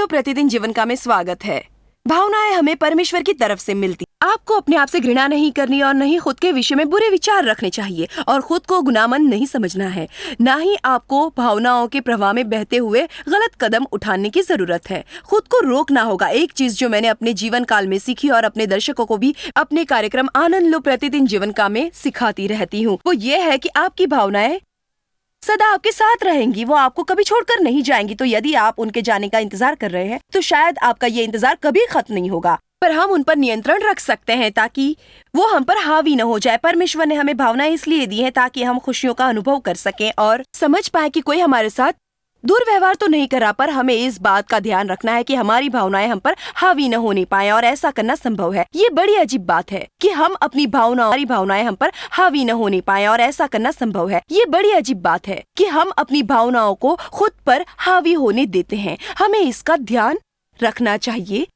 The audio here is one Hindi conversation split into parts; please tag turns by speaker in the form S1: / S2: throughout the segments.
S1: लो प्रतिदिन जीवन का में स्वागत है। भावनाएं हमें परमेश्वर की तरफ से मिलती। आपको अपने आप से घृणा नहीं करनी और न ही खुद के विषय में बुरे विचार रखने चाहिए और खुद को गुनाहमंद नहीं समझना है। न ही आपको भावनाओं के प्रवाह में बहते हुए गलत कदम उठाने की जरूरत है। खुद को रोकना होगा। एक चीज जो मैंने अपने जीवन काल में सीखी और अपने दर्शकों को भी अपने कार्यक्रम आनंद लो प्रतिदिन जीवन का में सिखाती रहती हूँ, वो ये है कि आपकी भावनाएं सदा आपके साथ रहेंगी। वो आपको कभी छोड़कर नहीं जाएंगी। तो यदि आप उनके जाने का इंतजार कर रहे हैं तो शायद आपका ये इंतजार कभी खत्म नहीं होगा, पर हम उन पर नियंत्रण रख सकते हैं ताकि वो हम पर हावी न हो जाए। परमेश्वर ने हमें भावनाएं इसलिए दी हैं ताकि हम खुशियों का अनुभव कर सकें और समझ पाए कि कोई हमारे साथ दुर्व्यवहार तो नहीं करा, पर हमें इस बात का ध्यान रखना है कि हमारी भावनाएं हम पर हावी न होने पाए और ऐसा करना संभव है। ये बड़ी अजीब बात है कि हम अपनी हमारी भावनाएं हम पर हावी न होने पाए और ऐसा करना संभव है। ये बड़ी अजीब बात है कि हम अपनी भावनाओं को खुद पर हावी होने देते हैं। हमें इसका ध्यान रखना चाहिए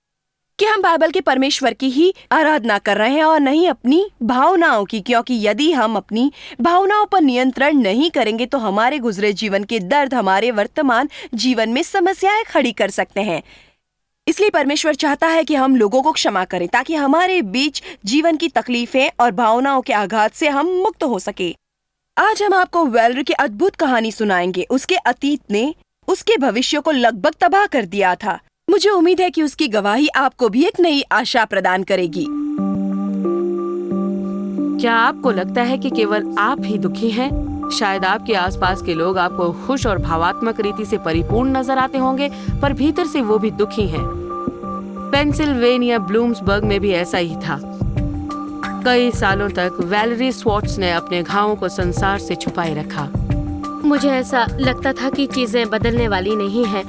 S1: कि हम बाइबल के परमेश्वर की ही आराधना कर रहे हैं और नहीं अपनी भावनाओं की, क्योंकि यदि हम अपनी भावनाओं पर नियंत्रण नहीं करेंगे तो हमारे गुजरे जीवन के दर्द हमारे वर्तमान जीवन में समस्याएं खड़ी कर सकते हैं। इसलिए परमेश्वर चाहता है कि हम लोगों को क्षमा करें ताकि हमारे बीच जीवन की तकलीफें और भावनाओं के आघात से हम मुक्त हो सके। आज हम आपको वैलरी की अद्भुत कहानी सुनाएंगे। उसके अतीत ने उसके भविष्य को लगभग तबाह कर दिया था। मुझे उम्मीद है कि उसकी गवाही आपको भी एक नई आशा प्रदान करेगी।
S2: क्या आपको लगता है कि केवल आप ही दुखी हैं? शायद आपके आसपास के लोग आपको खुश और भावात्मक रीति से परिपूर्ण नजर आते होंगे, पर भीतर से वो भी दुखी हैं। पेंसिल्वेनिया ब्लूम्सबर्ग में भी ऐसा ही था। कई सालों तक वैलेरी स्वॉर्ट्स ने अपने घावों को संसार से छुपाए रखा।
S3: मुझे ऐसा लगता था कि चीजें बदलने वाली नहीं हैं,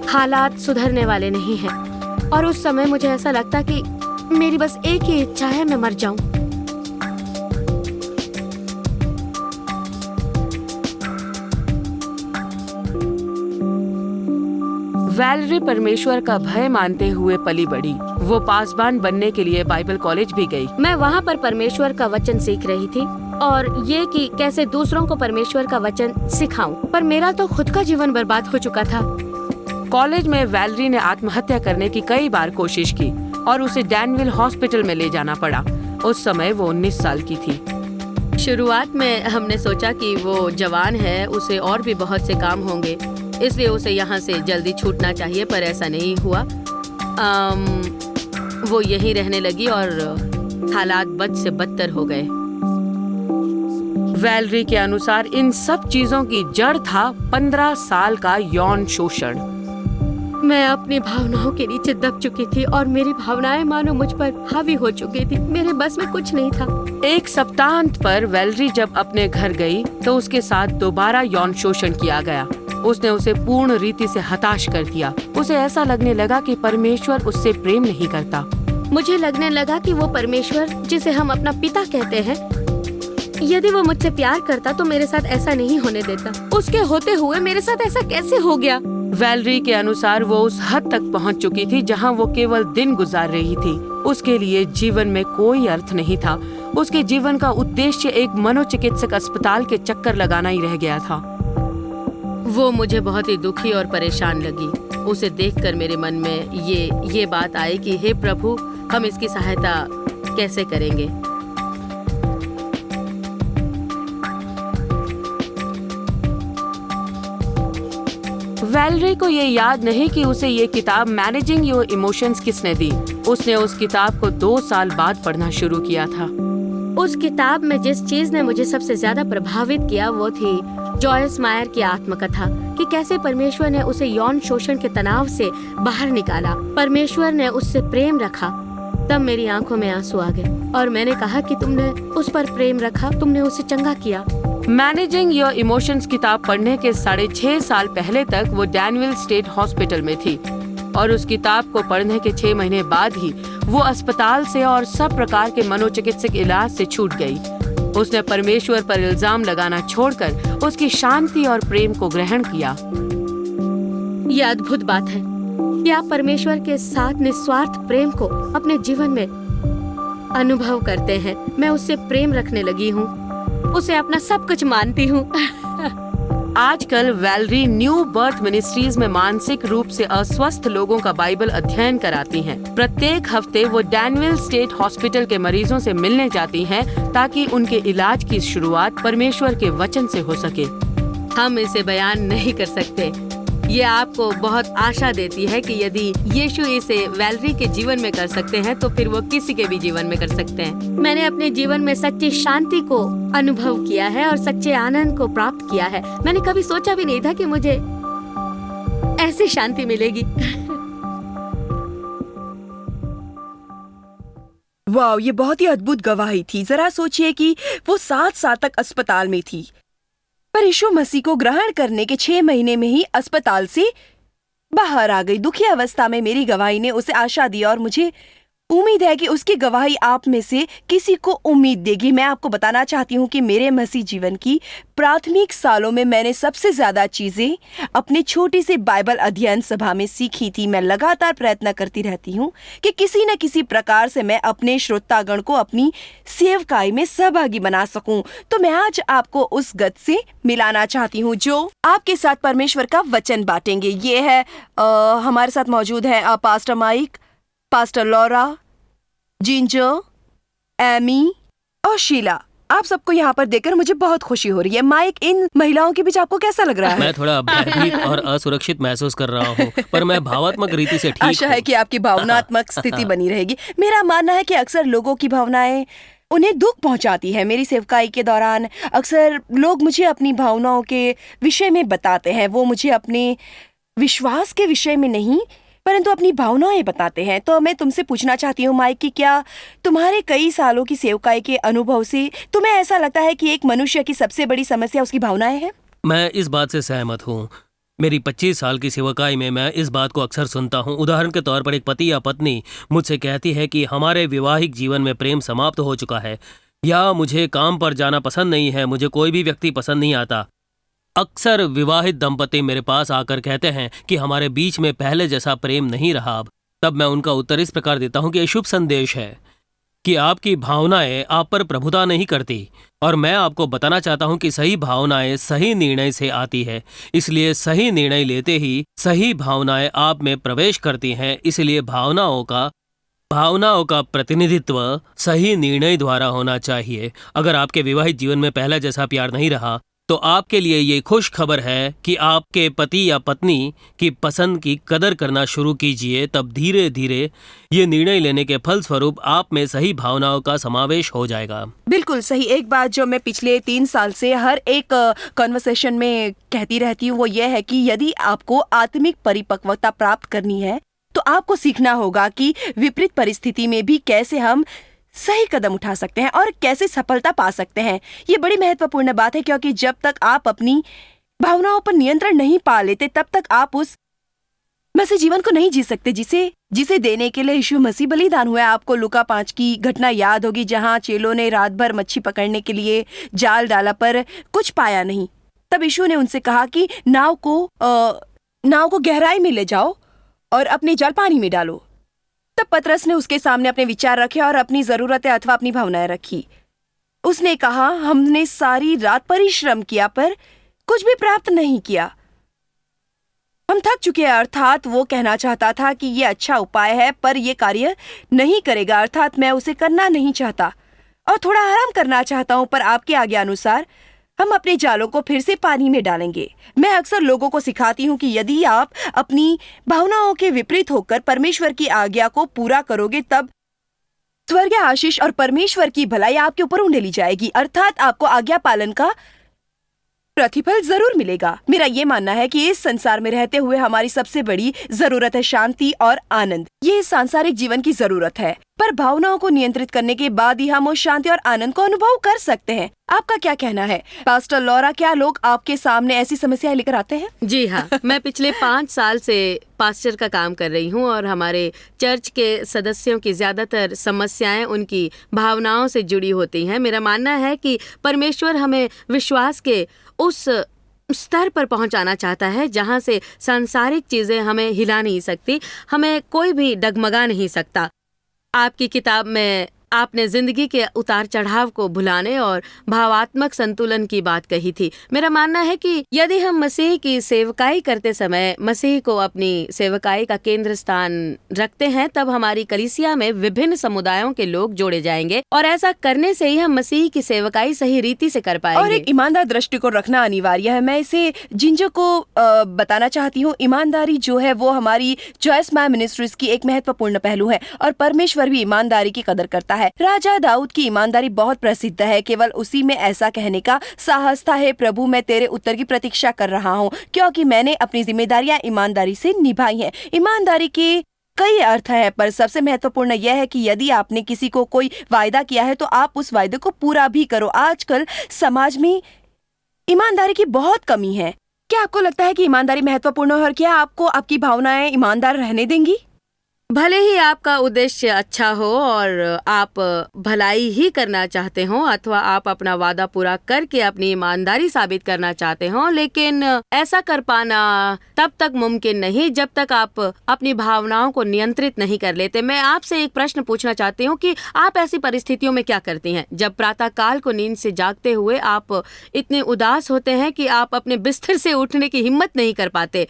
S3: हालात सुधरने वाले नहीं हैं, और उस समय मुझे ऐसा लगता कि मेरी बस एक ही इच्छा है, मैं मर जाऊं।
S2: वैलेरी परमेश्वर का भय मानते हुए पली बढ़ी। वो पासबान बनने के लिए बाइबल कॉलेज भी गई।
S3: मैं वहाँ पर परमेश्वर का वचन सीख रही थी और ये कि कैसे दूसरों को परमेश्वर का वचन सिखाऊं, पर मेरा तो खुद का जीवन बर्बाद हो चुका था।
S2: कॉलेज में वैलेरी ने आत्महत्या करने की कई बार कोशिश की और उसे डैनविल हॉस्पिटल में ले जाना पड़ा। उस समय वो 19 साल की थी।
S3: शुरुआत में हमने सोचा कि वो जवान है, उसे और भी बहुत से काम होंगे, इसलिए उसे यहाँ से जल्दी छूटना चाहिए, पर ऐसा नहीं हुआ। वो यहीं रहने लगी और हालात बद से बदतर हो गए।
S2: वैलेरी के अनुसार इन सब चीजों की जड़ था 15 साल का यौन शोषण।
S3: मैं अपनी भावनाओं के नीचे दब चुकी थी और मेरी भावनाएं मानो मुझ पर हावी हो चुकी थी। मेरे बस में कुछ नहीं था।
S2: एक सप्ताहांत पर वैलेरी जब अपने घर गई तो उसके साथ दोबारा यौन शोषण किया गया। उसने उसे पूर्ण रीति से हताश कर दिया। उसे ऐसा लगने लगा कि परमेश्वर उससे प्रेम नहीं करता।
S3: मुझे लगने लगा कि वो परमेश्वर, जिसे हम अपना पिता कहते हैं, यदि वो मुझसे प्यार करता तो मेरे साथ ऐसा नहीं होने देता। उसके होते हुए मेरे साथ ऐसा कैसे हो गया?
S2: वैलेरी के अनुसार वो उस हद तक पहुंच चुकी थी जहां वो केवल दिन गुजार रही थी। उसके लिए जीवन में कोई अर्थ नहीं था। उसके जीवन का उद्देश्य एक मनोचिकित्सक अस्पताल के चक्कर लगाना ही रह गया था।
S3: वो मुझे बहुत ही दुखी और परेशान लगी। उसे देखकर मेरे मन में ये बात आई कि हे प्रभु, हम इसकी सहायता कैसे करेंगे?
S2: वैलेरी को ये याद नहीं कि उसे ये किताब मैनेजिंग योर इमोशंस किसने दी। उसने उस किताब को 2 साल बाद पढ़ना शुरू किया था।
S3: उस किताब में जिस चीज ने मुझे सबसे ज्यादा प्रभावित किया वो थी जॉयस मायर की आत्मकथा, कि कैसे परमेश्वर ने उसे यौन शोषण के तनाव से बाहर निकाला। परमेश्वर ने उससे प्रेम रखा। तब मेरी आंखों में आंसू आ गए और मैंने कहा कि तुमने उस पर प्रेम रखा, तुमने उसे चंगा किया।
S2: मैनेजिंग योर इमोशंस किताब पढ़ने के 6.5 साल पहले तक वो डैनविल स्टेट हॉस्पिटल में थी और उस किताब को पढ़ने के 6 महीने बाद ही वो अस्पताल से और सब प्रकार के मनोचिकित्सक इलाज से छूट गई। उसने परमेश्वर पर इल्जाम लगाना छोड़कर उसकी शांति और प्रेम को ग्रहण किया।
S3: यह अद्भुत बात है कि आप परमेश्वर के साथ निस्वार्थ प्रेम को अपने जीवन में अनुभव करते हैं। मैं उससे प्रेम रखने लगी हूँ, उसे अपना सब कुछ मानती हूँ।
S2: आजकल वैलरी न्यू बर्थ मिनिस्ट्रीज में मानसिक रूप से अस्वस्थ लोगों का बाइबल अध्ययन कराती हैं। प्रत्येक हफ्ते वो डैनविल स्टेट हॉस्पिटल के मरीजों से मिलने जाती हैं ताकि उनके इलाज की शुरुआत परमेश्वर के वचन से हो सके।
S3: हम इसे बयान नहीं कर सकते। ये आपको बहुत आशा देती है कि यदि यीशु इसे वैलरी के जीवन में कर सकते हैं तो फिर वो किसी के भी जीवन में कर सकते हैं। मैंने अपने जीवन में सच्ची शांति को अनुभव किया है और सच्चे आनंद को प्राप्त किया है। मैंने कभी सोचा भी नहीं था कि मुझे ऐसी शांति मिलेगी।
S1: वाह, ये बहुत ही अद्भुत गवाही थी। जरा सोचिए कि वो 7 साल तक अस्पताल में थी, पर यीशु मसीह को ग्रहण करने के 6 महीने में ही अस्पताल से बाहर आ गई। दुखी अवस्था में मेरी गवाही ने उसे आशा दी और मुझे उम्मीद है कि उसकी गवाही आप में से किसी को उम्मीद देगी। मैं आपको बताना चाहती हूँ कि मेरे मसीह जीवन की प्राथमिक सालों में मैंने सबसे ज्यादा चीजें अपने छोटी से बाइबल अध्ययन सभा में सीखी थी। मैं लगातार प्रयत्न करती रहती हूँ कि किसी न किसी प्रकार से मैं अपने श्रोतागण को अपनी सेवकाई में सहभागी बना सकूं। तो मैं आज आपको उस गत से मिलाना चाहती हूँ जो आपके साथ परमेश्वर का वचन बांटेंगे। ये है हमारे साथ मौजूद है pastor Mike, pastor Laura, Ginger, Amy और शीला। आप सबको यहाँ पर देखकर मुझे बहुत खुशी हो रही है। माइक, इन महिलाओं के बीच आपको कैसा लग रहा है?
S4: मैं थोड़ा भयभीत और असुरक्षित महसूस कर रहा हूँ, पर मैं भावात्मक रीति से ठीक
S1: आशा है कि आपकी भावनात्मक स्थिति बनी रहेगी। मेरा मानना है कि अक्सर लोगों की भावनाएं उन्हें दुख पहुंचाती है। मेरी सेवकाई के दौरान अक्सर लोग मुझे अपनी भावनाओं के विषय में बताते हैं। वो मुझे अपने विश्वास के विषय में नहीं परंतु अपनी भावनाएं बताते हैं। तो मैं तुमसे पूछना चाहती हूँ माइक कि क्या तुम्हारे कई सालों की सेवकाई के अनुभव से तुम्हें ऐसा लगता है कि एक मनुष्य की सबसे बड़ी समस्या उसकी भावनाएं हैं?
S4: मैं इस बात से सहमत हूँ। मेरी 25 साल की सेवकाई में मैं इस बात को अक्सर सुनता हूँ। उदाहरण के तौर पर एक पति या पत्नी मुझसे कहती है कि हमारे वैवाहिक जीवन में प्रेम समाप्त हो चुका है, या मुझे काम पर जाना पसंद नहीं है, मुझे कोई भी व्यक्ति पसंद नहीं आता। अक्सर विवाहित दंपति मेरे पास आकर कहते हैं कि हमारे बीच में पहले जैसा प्रेम नहीं रहा अब। तब मैं उनका उत्तर इस प्रकार देता हूँ कि ये शुभ संदेश है कि आपकी भावनाएं आप पर प्रभुता नहीं करती, और मैं आपको बताना चाहता हूँ कि सही भावनाएं सही निर्णय से आती है। इसलिए सही निर्णय लेते ही सही भावनाएं आप में प्रवेश करती हैं। इसलिए भावनाओं का प्रतिनिधित्व सही निर्णय द्वारा होना चाहिए। अगर आपके विवाहित जीवन में पहले जैसा प्यार नहीं रहा तो आपके लिए ये खुश खबर है कि आपके पति या पत्नी की पसंद की कदर करना शुरू कीजिए। तब धीरे धीरे ये निर्णय लेने के फलस्वरूप आप में सही भावनाओं का समावेश हो जाएगा।
S1: बिल्कुल सही। एक बात जो मैं पिछले 3 साल से हर एक कन्वर्सेशन में कहती रहती हूँ वो ये है कि यदि आपको आत्मिक परिपक्वता प्राप्त करनी है तो आपको सीखना होगा कि विपरीत परिस्थिति में भी कैसे हम सही कदम उठा सकते हैं और कैसे सफलता पा सकते हैं। ये बड़ी महत्वपूर्ण बात है, क्योंकि जब तक आप अपनी भावनाओं पर नियंत्रण नहीं पा लेते तब तक आप उस मसीह जीवन को नहीं जी सकते जिसे देने के लिए यीशु मसीह बलिदान हुआ। आपको लूका 5 की घटना याद होगी जहां चेलों ने रात भर मच्छी पकड़ने के लिए जाल डाला पर कुछ पाया नहीं। तब यीशु ने उनसे कहा कि नाव को गहराई में ले जाओ और अपने जाल पानी में डालो। तब पतरस ने उसके सामने अपने विचार रखे और अपनी जरूरतें अथवा अपनी भावनाएं रखी। उसने कहा, हमने सारी रात परिश्रम किया पर कुछ भी प्राप्त नहीं किया, हम थक चुके हैं। अर्थात वो कहना चाहता था कि ये अच्छा उपाय है पर ये कार्य नहीं करेगा, अर्थात मैं उसे करना नहीं चाहता और थोड़ा आराम करना चाहता हूं, पर आपकी आज्ञा अनुसार हम अपने जालों को फिर से पानी में डालेंगे। मैं अक्सर लोगों को सिखाती हूँ कि यदि आप अपनी भावनाओं के विपरीत होकर परमेश्वर की आज्ञा को पूरा करोगे तब स्वर्गीय आशीष और परमेश्वर की भलाई आपके ऊपर उंडेली जाएगी, अर्थात आपको आज्ञा पालन का प्रतिफल जरूर मिलेगा। मेरा ये मानना है कि इस संसार में रहते हुए हमारी सबसे बड़ी जरूरत है शांति और आनंद। ये सांसारिक जीवन की जरूरत है, पर भावनाओं को नियंत्रित करने के बाद ही हम उस शांति और आनंद को अनुभव कर सकते हैं। आपका क्या कहना है पास्टर लॉरा? क्या लोग आपके सामने ऐसी समस्याएं लेकर आते हैं?
S3: जी हाँ, मैं पिछले 5 साल से पास्टर का काम कर रही हूँ और हमारे चर्च के सदस्यों की ज्यादातर समस्याएं उनकी भावनाओं से जुड़ी होती हैं। मेरा मानना है कि परमेश्वर हमें विश्वास के उस स्तर पर पहुंचाना चाहता है जहां से सांसारिक चीजें हमें हिला नहीं सकती, हमें कोई भी डगमगा नहीं सकता। आपकी किताब में
S2: आपने जिंदगी के उतार चढ़ाव को भुलाने और भावात्मक संतुलन की बात कही थी। मेरा मानना है कि यदि हम मसीह की सेवकाई करते समय मसीह को अपनी सेवकाई का केंद्र स्थान रखते हैं, तब हमारी कलीसिया में विभिन्न समुदायों के लोग जोड़े जाएंगे और ऐसा करने से ही हम मसीह की सेवकाई सही रीति से कर पाएंगे।
S1: और एक ईमानदार दृष्टिकोण रखना अनिवार्य है। मैं इसे जिंजर को बताना चाहती हूँ। ईमानदारी जो है वो हमारी जॉयस मायर मिनिस्ट्रीज की एक महत्वपूर्ण पहलू है और परमेश्वर भी ईमानदारी की कदर करता है। राजा दाऊद की ईमानदारी बहुत प्रसिद्ध है। केवल उसी में ऐसा कहने का साहस था, हे प्रभु, मैं तेरे उत्तर की प्रतीक्षा कर रहा हूँ क्योंकि मैंने अपनी जिम्मेदारियां ईमानदारी से निभाई हैं। ईमानदारी के कई अर्थ है, पर सबसे महत्वपूर्ण यह है कि यदि आपने किसी को कोई वायदा किया है तो आप उस वायदे को पूरा भी करो। आजकल समाज में ईमानदारी की बहुत कमी है। क्या आपको लगता है कि ईमानदारी महत्वपूर्ण है और क्या आपको आपकी भावनाएं ईमानदार रहने देंगी?
S2: भले ही आपका उद्देश्य अच्छा हो और आप भलाई ही करना चाहते हो अथवा आप अपना वादा पूरा करके अपनी ईमानदारी साबित करना चाहते हो, लेकिन ऐसा कर पाना तब तक मुमकिन नहीं जब तक आप अपनी भावनाओं को नियंत्रित नहीं कर लेते। मैं आपसे एक प्रश्न पूछना चाहती हूँ कि आप ऐसी परिस्थितियों में क्या करती हैं जब प्रातः काल को नींद से जागते हुए आप इतने उदास होते हैं कि आप अपने बिस्तर से उठने की हिम्मत नहीं कर पाते।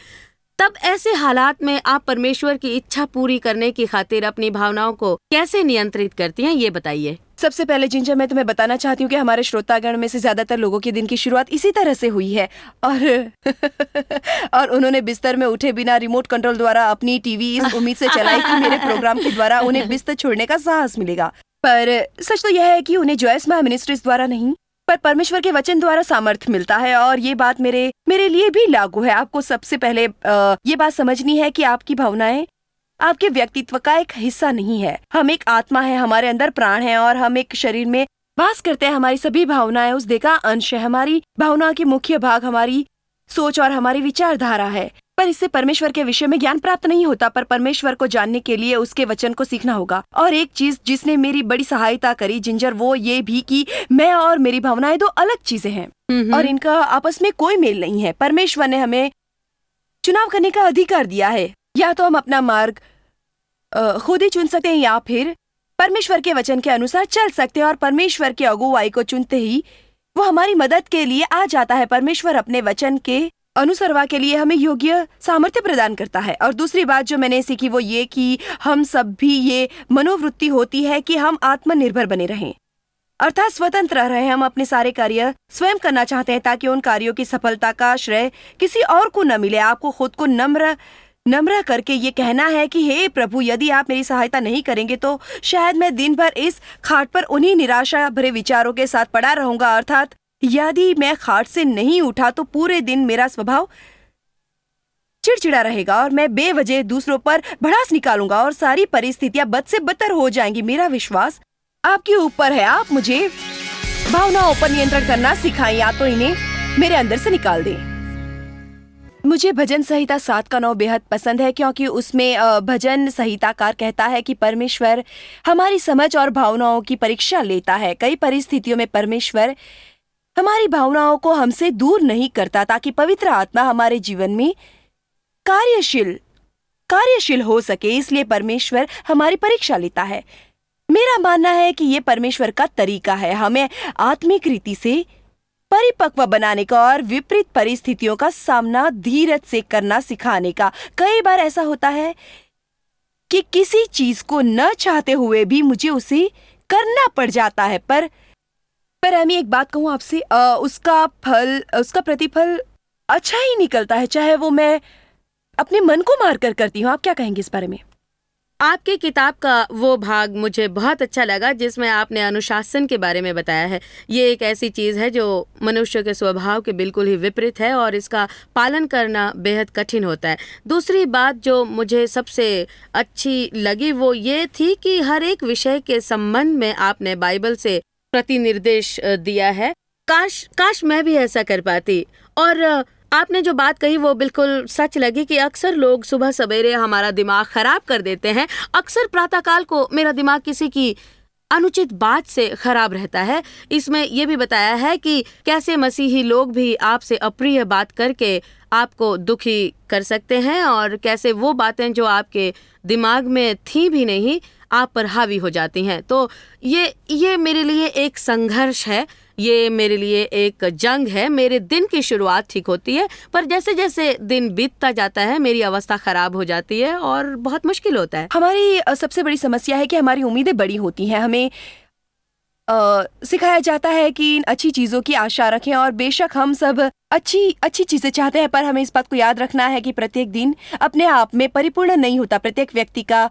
S2: तब ऐसे हालात में आप परमेश्वर की इच्छा पूरी करने की खातिर अपनी भावनाओं को कैसे नियंत्रित करती हैं, ये बताइए।
S1: सबसे पहले जिंजर, मैं तुम्हें बताना चाहती हूँ कि हमारे श्रोतागण में से ज्यादातर लोगों के दिन की शुरुआत इसी तरह से हुई है और उन्होंने बिस्तर में उठे बिना रिमोट कंट्रोल द्वारा अपनी टीवी इस उम्मीद से चलाई कि मेरे प्रोग्राम के द्वारा उन्हें बिस्तर छोड़ने का साहस मिलेगा। पर सच तो यह है कि उन्हें जॉयस मायर मिनिस्ट्रीज द्वारा नहीं, पर परमेश्वर के वचन द्वारा सामर्थ्य मिलता है और ये बात मेरे लिए भी लागू है। आपको सबसे पहले ये बात समझनी है कि आपकी भावनाएं आपके व्यक्तित्व का एक हिस्सा नहीं है। हम एक आत्मा है, हमारे अंदर प्राण है और हम एक शरीर में वास करते हैं। हमारी सभी भावनाएं उस देह का अंश है। हमारी भावनाओं के मुख्य भाग हमारी सोच और हमारी विचारधारा है। पर इससे परमेश्वर के विषय में ज्ञान प्राप्त नहीं होता, पर परमेश्वर को जानने के लिए उसके वचन को सीखना होगा। और एक चीज जिसने मेरी बड़ी सहायता करी जिंजर, वो ये भी कि मैं और मेरी भावनाएं दो अलग चीजें हैं और इनका आपस में कोई मेल नहीं है। परमेश्वर ने हमें चुनाव करने का अधिकार दिया है। या तो हम अपना मार्ग खुद ही चुन सकते हैं या फिर परमेश्वर के वचन के अनुसार चल सकते हैं। और परमेश्वर की अगुवाई को चुनते ही वो हमारी मदद के लिए आ जाता है। परमेश्वर अपने वचन के अनुसरवा के लिए हमें योग्य सामर्थ्य प्रदान करता है। और दूसरी बात जो मैंने सीखी वो ये कि हम सब भी ये मनोवृत्ति होती है कि हम आत्मनिर्भर बने रहें, अर्थात स्वतंत्र रहे। हम अपने सारे कार्य स्वयं करना चाहते हैं ताकि उन कार्यों की सफलता का श्रेय किसी और को न मिले। आपको खुद को नम्र करके ये कहना है कि हे प्रभु, यदि आप मेरी सहायता नहीं करेंगे तो शायद मैं दिन भर इस खाट पर उन्हीं निराशा भरे विचारों के साथ पड़ा रहूंगा। अर्थात यदि मैं खाट से नहीं उठा तो पूरे दिन मेरा स्वभाव चिड़चिड़ा रहेगा और मैं बेवजह दूसरों पर भड़ास निकालूंगा और सारी परिस्थितियां बद से बदतर हो जाएंगी। मेरा विश्वास आपके ऊपर है। आप मुझे भावनाओं पर नियंत्रण करना सिखाएं या तो इन्हें मेरे अंदर से निकाल दें। मुझे भजन संहिता 7 का 9 बेहद पसंद है क्योंकि उसमें भजन संहिताकार कहता है कि परमेश्वर हमारी समझ और भावनाओं की परीक्षा लेता है। कई परिस्थितियों में परमेश्वर हमारी भावनाओं को हमसे दूर नहीं करता ताकि पवित्र आत्मा हमारे जीवन में कार्यशील हो सके। इसलिए परमेश्वर हमारी परीक्षा लेता है। मेरा मानना है कि ये परमेश्वर का तरीका है हमें आत्मिक रीति से परिपक्व बनाने का और विपरीत परिस्थितियों का सामना धीरज से करना सिखाने का। कई बार ऐसा होता है कि किसी चीज को न चाहते हुए भी मुझे उसे करना पड़ जाता है। पर एमी, एक बात कहूँ आपसे, उसका प्रतिफल अच्छा ही निकलता है, चाहे वो मैं अपने मन को मारकर करती हूँ। आप क्या कहेंगे इस बारे में?
S2: आपकी किताब का वो भाग मुझे बहुत अच्छा लगा जिसमें आपने अनुशासन के बारे में बताया है। ये एक ऐसी चीज़ है जो मनुष्य के स्वभाव के बिल्कुल ही विपरीत है और इसका पालन करना बेहद कठिन होता है। दूसरी बात जो मुझे सबसे अच्छी लगी वो ये थी कि हर एक विषय के संबंध में आपने बाइबल से प्रतिनिर्देश दिया है। काश मैं भी ऐसा कर पाती। और आपने जो बात कही वो बिल्कुल सच लगी कि अक्सर लोग सुबह सवेरे हमारा दिमाग खराब कर देते हैं। अक्सर प्रातःकाल को मेरा दिमाग किसी की अनुचित बात से खराब रहता है। इसमें यह भी बताया है कि कैसे मसीही लोग भी आपसे अप्रिय बात करके आपको दुखी कर सकते हैं और कैसे वो बातें जो आपके दिमाग में थी भी नहीं आप पर हावी हो जाती हैं। तो ये मेरे लिए एक संघर्ष है, ये मेरे लिए एक जंग है। मेरे दिन की शुरुआत ठीक होती है, पर जैसे जैसे दिन बीतता जाता है मेरी अवस्था खराब हो जाती है और बहुत मुश्किल होता है।
S1: हमारी सबसे बड़ी समस्या है कि हमारी उम्मीदें बड़ी होती हैं। हमें सिखाया जाता है कि इन अच्छी चीजों की आशा रखें, और बेशक हम सब अच्छी चीजें चाहते हैं, पर हमें इस बात को याद रखना है कि प्रत्येक दिन अपने आप में परिपूर्ण नहीं होता। प्रत्येक व्यक्ति का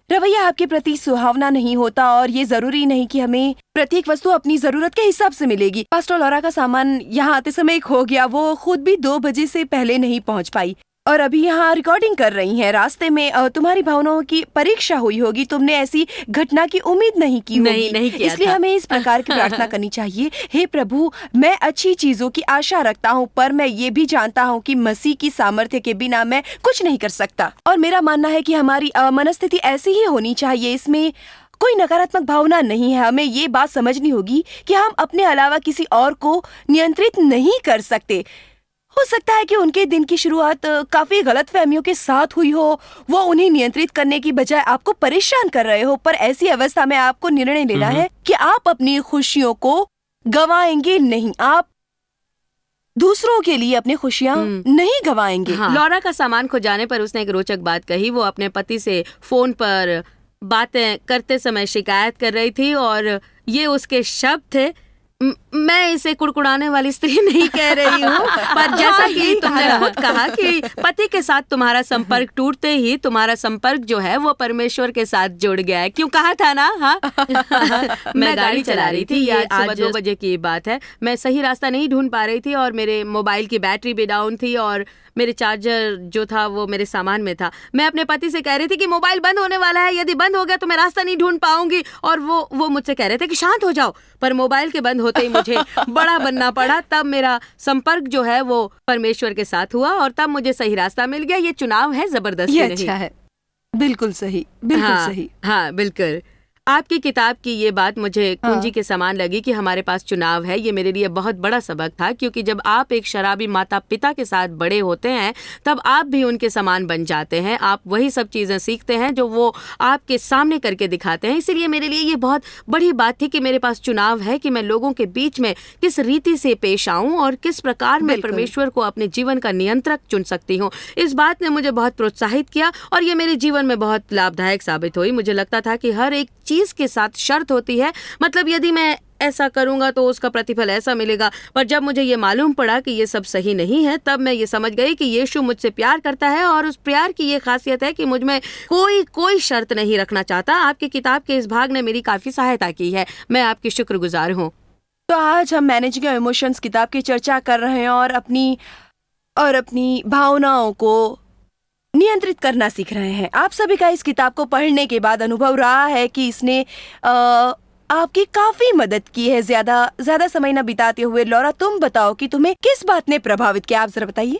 S1: रवैया आपके प्रति सुहावना नहीं होता, और ये जरूरी नहीं कि हमें प्रत्येक वस्तु अपनी जरूरत के हिसाब से मिलेगी। पास्टर लॉरा का सामान यहाँ आते समय खो गया। वो खुद भी 2 बजे से पहले नहीं पहुँच पाई, और अभी यहाँ रिकॉर्डिंग कर रही हैं। रास्ते में तुम्हारी भावनाओं की परीक्षा हुई होगी। तुमने ऐसी घटना की उम्मीद नहीं की होगी।
S2: नहीं किया
S1: इसलिए
S2: था।
S1: हमें इस प्रकार की प्रार्थना करनी चाहिए। हे प्रभु, मैं अच्छी चीजों की आशा रखता हूँ, पर मैं ये भी जानता हूँ कि मसीह की सामर्थ्य के बिना मैं कुछ नहीं कर सकता। और मेरा मानना है कि हमारी मनस्थिति ऐसी ही होनी चाहिए। इसमें कोई नकारात्मक भावना नहीं है। हमें ये बात समझनी होगी कि हम अपने अलावा किसी और को नियंत्रित नहीं कर सकते। हो सकता है कि उनके दिन की शुरुआत काफी गलतफहमियों के साथ हुई हो, वो उन्हें नियंत्रित करने की बजाय आपको परेशान कर रहे हो, पर ऐसी अवस्था में आपको निर्णय लेना है कि आप अपनी खुशियों को गंवाएंगे नहीं। आप दूसरों के लिए अपनी खुशियां नहीं गंवाएंगे।
S2: हाँ। लॉरा का सामान खो जाने पर उसने एक रोचक बात कही। वो अपने पति से फोन पर बातें करते समय शिकायत कर रही थी, और ये उसके शब्द थे। मैं इसे कुड़कुड़ाने वाली स्त्री नहीं कह रही हूँ, पर जैसा कि तुमने खुद कहा कि पति के साथ तुम्हारा संपर्क टूटते ही तुम्हारा संपर्क जो है वो परमेश्वर के साथ जुड़ गया है। क्यों कहा था ना? हाँ। मैं गाड़ी चला रही थी, ये आज 2 बजे की बात है। मैं सही रास्ता नहीं ढूंढ पा रही थी, और मेरे मोबाइल की बैटरी भी डाउन थी, और मेरे चार्जर जो था वो मेरे सामान में था। मैं अपने पति से कह रही थी कि मोबाइल बंद होने वाला है, यदि बंद हो गया तो मैं रास्ता नहीं ढूंढ पाऊंगी, और वो मुझसे कह रहे थे कि शांत हो जाओ। पर मोबाइल के बंद होते ही मुझे बड़ा बनना पड़ा। तब मेरा संपर्क जो है वो परमेश्वर के साथ हुआ, और तब मुझे सही रास्ता मिल गया। ये चुनाव है, जबरदस्ती नहीं।
S1: अच्छा है, बिल्कुल सही, बिल्कुल सही।
S2: हाँ, बिल्कुल। आपकी किताब की ये बात मुझे कुंजी के समान लगी कि हमारे पास चुनाव है। ये मेरे लिए बहुत बड़ा सबक था, क्योंकि जब आप एक शराबी माता पिता के साथ बड़े होते हैं तब आप भी उनके समान बन जाते हैं। आप वही सब चीज़ें सीखते हैं जो वो आपके सामने करके दिखाते हैं। इसीलिए मेरे लिए ये बहुत बड़ी बात थी कि मेरे पास चुनाव है कि मैं लोगों के बीच में किस रीति से पेश आऊं और किस प्रकार मैं परमेश्वर को अपने जीवन का नियंत्रक चुन सकती हूँ। इस बात ने मुझे बहुत प्रोत्साहित किया, और ये मेरे जीवन में बहुत लाभदायक साबित हुई। मुझे लगता था कि हर एक चीज के साथ शर्त होती है, मतलब यदि मैं ऐसा करूंगा तो उसका प्रतिफल ऐसा मिलेगा। पर जब मुझे ये मालूम पड़ा कि ये सब सही नहीं है, तब मैं ये समझ गई कि यीशु मुझसे प्यार करता है, और उस प्यार की ये खासियत है कि मुझ में कोई शर्त नहीं रखना चाहता। आपकी किताब के इस भाग ने मेरी काफी सहायता की है। मैं आपकी शुक्रगुजार हूँ।
S1: तो आज हम मैनेजिंग योर इमोशंस किताब की चर्चा कर रहे हैं, और अपनी भावनाओं को नियंत्रित करना सीख रहे हैं। आप सभी का इस किताब को पढ़ने के बाद अनुभव रहा है कि इसने आपकी काफी मदद की है। ज्यादा समय न बिताते हुए लॉरा, तुम बताओ कि तुम्हें किस बात ने प्रभावित किया। आप जरा बताइए।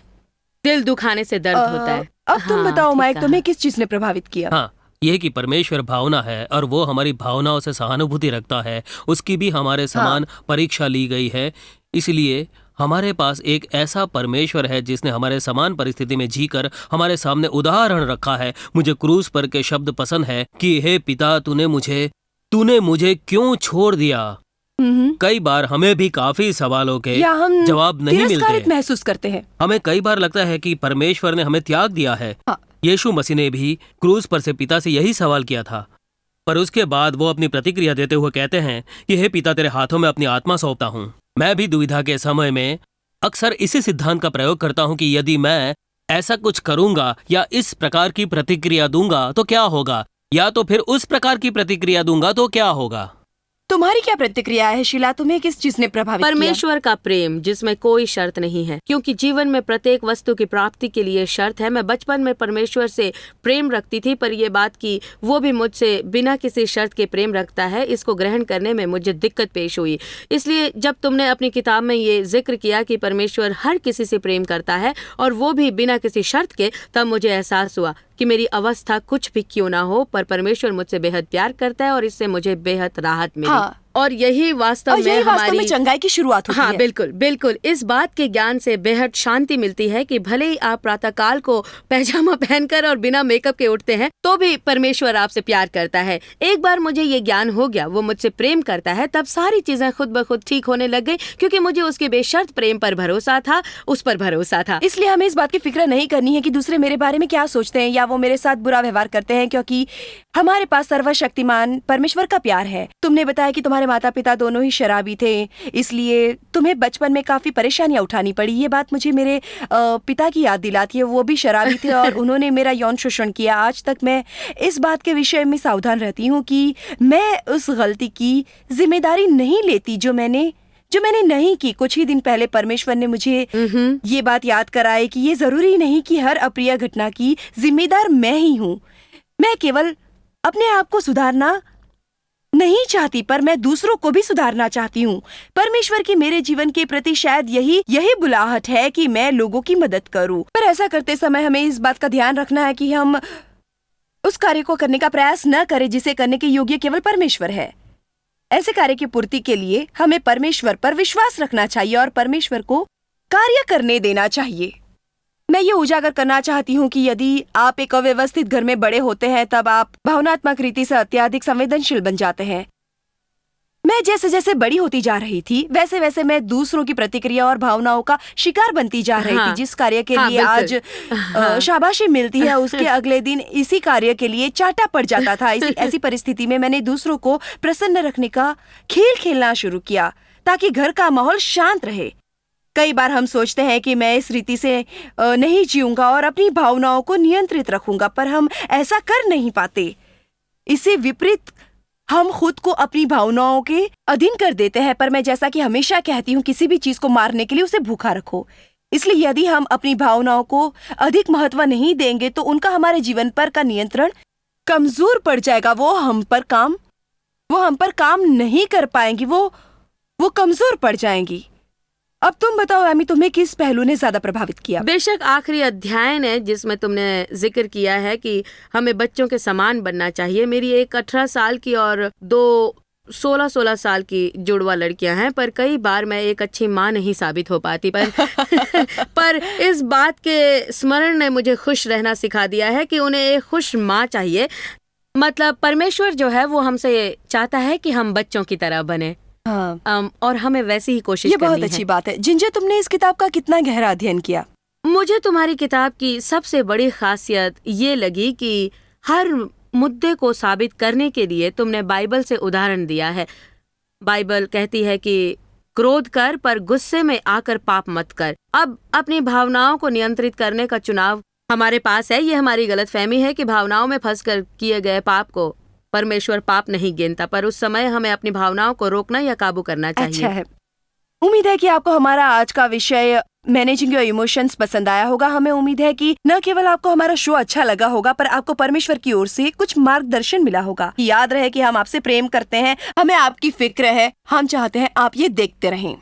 S2: दिल दुखाने से दर्द होता है।
S1: अब तुम बताओ माइक, तुम्हें किस चीज ने प्रभावित किया?
S4: हाँ, यह कि परमेश्वर भावना है और वो हमारी भावनाओं से सहानुभूति रखता है। उसकी भी हमारे समान परीक्षा ली गई है। इसलिए हमारे पास एक ऐसा परमेश्वर है जिसने हमारे समान परिस्थिति में जीकर हमारे सामने उदाहरण रखा है। मुझे क्रूस पर के शब्द पसंद है कि हे पिता, तूने मुझे क्यों छोड़ दिया। कई बार हमें भी काफी सवालों के जवाब नहीं मिलते,
S1: महसूस करते हैं।
S4: हमें कई बार लगता है कि परमेश्वर ने हमें त्याग दिया है। यीशु मसीह ने भी क्रूस पर से पिता से यही सवाल किया था, पर उसके बाद वो अपनी प्रतिक्रिया देते हुए कहते हैं कि हे पिता, तेरे हाथों में अपनी आत्मा सौंपता हूँ। मैं भी दुविधा के समय में अक्सर इसी सिद्धांत का प्रयोग करता हूँ कि यदि मैं ऐसा कुछ करूंगा या इस प्रकार की प्रतिक्रिया दूंगा तो क्या होगा, या तो फिर उस प्रकार की प्रतिक्रिया दूंगा तो क्या होगा।
S1: तुम्हारी क्या प्रतिक्रिया है शीला? तुम्हें किस चीज ने प्रभावित किया?
S2: परमेश्वर का प्रेम जिसमें कोई शर्त नहीं है, क्योंकि जीवन में प्रत्येक वस्तु की प्राप्ति के लिए शर्त है। मैं बचपन में परमेश्वर से प्रेम रखती थी, पर यह बात कि वो भी मुझसे बिना किसी शर्त के प्रेम रखता है, इसको ग्रहण करने में मुझे दिक्कत पेश हुई। इसलिए जब तुमने अपनी किताब में ये जिक्र किया कि परमेश्वर हर किसी से प्रेम करता है और वो भी बिना किसी शर्त के, तब मुझे एहसास हुआ कि मेरी अवस्था कुछ भी क्यों ना हो, पर परमेश्वर मुझसे बेहद प्यार करता है और इससे मुझे बेहद राहत मिली। और यही वास्तव
S1: और
S2: में
S1: यही वास्तव
S2: हमारी
S1: में चंगाई की शुरुआत होती
S2: हाँ
S1: है।
S2: बिल्कुल बिल्कुल, इस बात के ज्ञान से बेहद शांति मिलती है कि भले ही आप प्रातःकाल को पैजामा पहनकर और बिना मेकअप के उठते हैं तो भी परमेश्वर आपसे प्यार करता है। एक बार मुझे ये ज्ञान हो गया, वो मुझसे प्रेम करता है, तब सारी चीजें खुद ब खुद ठीक होने लग गई, क्योंकि मुझे उसके बेशर्त प्रेम पर भरोसा था, उस पर भरोसा था।
S1: इसलिए हमें इस बात की फिक्र नहीं करनी है कि दूसरे मेरे बारे में क्या सोचते हैं या वो मेरे साथ बुरा व्यवहार करते हैं, क्योंकि हमारे पास सर्वशक्तिमान परमेश्वर का प्यार है। तुमने बताया कि तुम्हारे माता पिता दोनों ही शराबी थे, इसलिए तुम्हें बचपन में काफी परेशानियां उठानी पड़ी। ये बात मुझे मेरे पिता की याद दिलाती है। वो भी शराबी थे और उन्होंने मेरा यौन शोषण किया। आज तक मैं इस बात के विषय में सावधान रहती हूँ कि मैं उस गलती की जिम्मेदारी नहीं लेती जो मैंने नहीं की। कुछ ही दिन पहले परमेश्वर ने मुझे ये बात याद कराई कि ये जरूरी नहीं कि हर अप्रिय घटना की जिम्मेदार मैं ही हूँ। मैं केवल अपने आप को सुधारना नहीं चाहती, पर मैं दूसरों को भी सुधारना चाहती हूँ। परमेश्वर की मेरे जीवन के प्रति शायद यही बुलाहट है कि मैं लोगों की मदद करूँ। पर ऐसा करते समय हमें इस बात का ध्यान रखना है कि हम उस कार्य को करने का प्रयास न करें जिसे करने के योग्य केवल परमेश्वर है। ऐसे कार्य की पूर्ति के लिए हमें परमेश्वर पर विश्वास रखना चाहिए और परमेश्वर को कार्य करने देना चाहिए। मैं ये उजागर करना चाहती हूँ कि यदि आप एक अव्यवस्थित घर में बड़े होते हैं तब आप भावनात्मक रीति से अत्यधिक संवेदनशील बन जाते हैं। मैं जैसे जैसे बड़ी होती जा रही थी वैसे वैसे मैं दूसरों की प्रतिक्रिया और भावनाओं का शिकार बनती जा रही थी। जिस कार्य के लिए आज शाबाशी मिलती है उसके अगले दिन इसी कार्य के लिए चाटा पड़ जाता था। ऐसी परिस्थिति में मैंने दूसरों को प्रसन्न रखने का खेल खेलना शुरू किया ताकि घर का माहौल शांत रहे। कई बार हम सोचते हैं कि मैं इस रीति से नहीं जीऊंगा और अपनी भावनाओं को नियंत्रित रखूंगा, पर हम ऐसा कर नहीं पाते। इससे विपरीत हम खुद को अपनी भावनाओं के अधीन कर देते हैं। पर मैं जैसा कि हमेशा कहती हूँ, किसी भी चीज को मारने के लिए उसे भूखा रखो। इसलिए यदि हम अपनी भावनाओं को अधिक महत्व नहीं देंगे तो उनका हमारे जीवन पर का नियंत्रण कमजोर पड़ जाएगा। वो हम पर काम नहीं कर पाएंगी, वो कमजोर पड़ जाएंगी। अब तुम बताओ एमी, तुम्हें किस पहलू ने ज्यादा प्रभावित किया?
S2: बेशक आखिरी अध्याय ने जिसमें तुमने जिक्र किया है कि हमें बच्चों के समान बनना चाहिए। मेरी एक 18 साल की और 2 16 साल की जुड़वा लड़कियां हैं, पर कई बार मैं एक अच्छी माँ नहीं साबित हो पाती। पर इस बात के स्मरण ने मुझे खुश रहना सिखा दिया है कि उन्हें एक खुश माँ चाहिए। मतलब परमेश्वर जो है वो हमसे चाहता है कि हम बच्चों की तरह बने।
S1: हाँ।
S2: और हमें वैसी ही कोशिश
S1: ये
S2: करनी
S1: बहुत अच्छी बात है। जिंजर, तुमने इस किताब का कितना गहरा अध्ययन किया?
S2: मुझे तुम्हारी किताब की सबसे बड़ी खासियत ये लगी कि हर मुद्दे को साबित करने के लिए तुमने बाइबल से उदाहरण दिया है। बाइबल कहती है कि क्रोध कर पर गुस्से में आकर पाप मत कर। अब अपनी भावनाओं को नियंत्रित करने का चुनाव हमारे पास है। ये हमारी गलतफहमी है कि भावनाओं में फंसकर किए गए पाप को परमेश्वर पाप नहीं गिनता, पर उस समय हमें अपनी भावनाओं को रोकना या काबू करना चाहिए।
S1: अच्छा है। उम्मीद है कि आपको हमारा आज का विषय मैनेजिंग योर इमोशंस पसंद आया होगा। हमें उम्मीद है कि न केवल आपको हमारा शो अच्छा लगा होगा, पर आपको परमेश्वर की ओर से कुछ मार्गदर्शन मिला होगा। याद रहे कि हम आपसे प्रेम करते हैं, हमें आपकी फिक्र है, हम चाहते हैं आप ये देखते रहें।